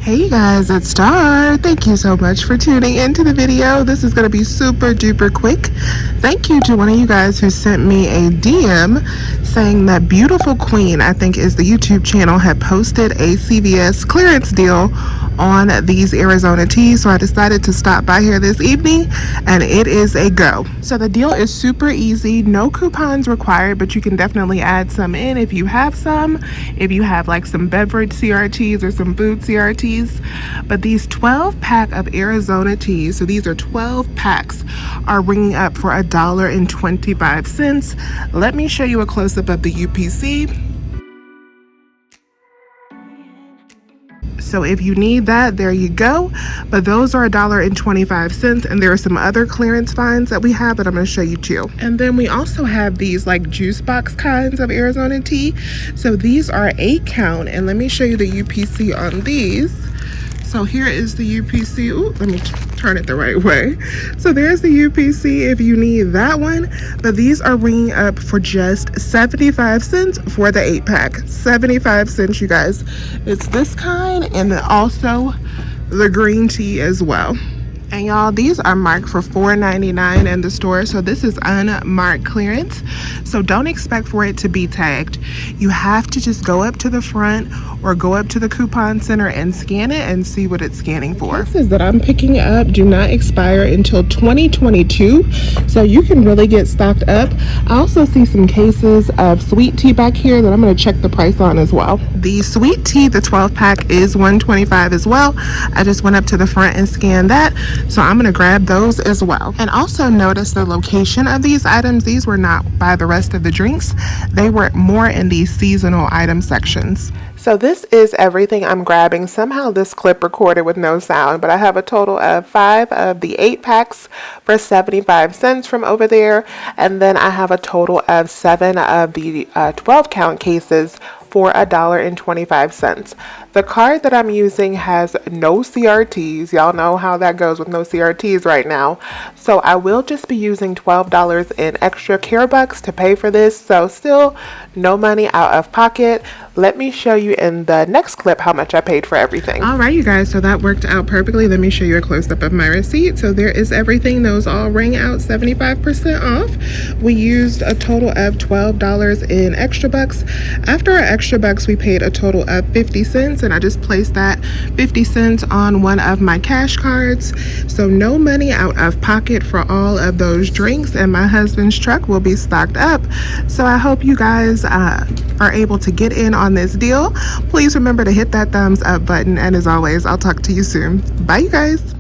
Hey you guys, it's Star. Thank you so much for tuning into the video. This is going to be super duper quick. Thank you to one of you guys who sent me a DM saying that Beautiful Queen, I think is the YouTube channel, had posted a CVS clearance deal on these Arizona teas. So I decided to stop by here this evening and it is a go. So the deal is super easy. No coupons required, but you can definitely add some in if you have some. If you have like some beverage CRTs or some food CRTs. But these 12 pack of Arizona teas, so these are 12 packs, are ringing up for $1.25. Let me show you a close-up of the UPC. So if you need that, there you go. But those are $1.25, and there are some other clearance finds that we have that I'm going to show you too. And then we also have these like juice box kinds of Arizona tea. So these are 8 count, and let me show you the UPC on these. So here is the UPC. Ooh, let me turn it the right way. So there's the UPC if you need that one. But these are ringing up for just 75 cents for the 8 pack. 75 cents, you guys. It's this kind and then also the green tea as well. And y'all, these are marked for $4.99 in the store. So this is unmarked clearance. So don't expect for it to be tagged. You have to just go up to the front or go up to the coupon center and scan it and see what it's scanning for. The cases that I'm picking up do not expire until 2022. So you can really get stocked up. I also see some cases of sweet tea back here that I'm going to check the price on as well. The sweet tea, the 12 pack, is $1.25 as well. I just went up to the front and scanned that. So I'm going to grab those as well. And also notice the location of these items. These were not by the rest of the drinks. They were more in the seasonal item sections. So this is everything I'm grabbing. Somehow this clip recorded with no sound, but I have a total of 5 of the 8 packs for 75 cents from over there. And then I have a total of 7 of the 12 count cases for $1.25. The card that I'm using has no CRTs. Y'all know how that goes with no CRTs right now. So I will just be using $12 in extra care bucks to pay for this. So still no money out of pocket. Let me show you in the next clip how much I paid for everything. All right, you guys, so that worked out perfectly. Let me show you a close-up of my receipt. So there is everything. Those all rang out 75% off. We used a total of $12 in extra bucks. After our extra bucks, we paid a total of 50 cents, and I just placed that 50 cents on one of my cash cards. So no money out of pocket for all of those drinks, and my husband's truck will be stocked up. So I hope you guys are able to get in on this deal. Please remember to hit that thumbs up button, and as always, I'll talk to you soon. Bye, you guys.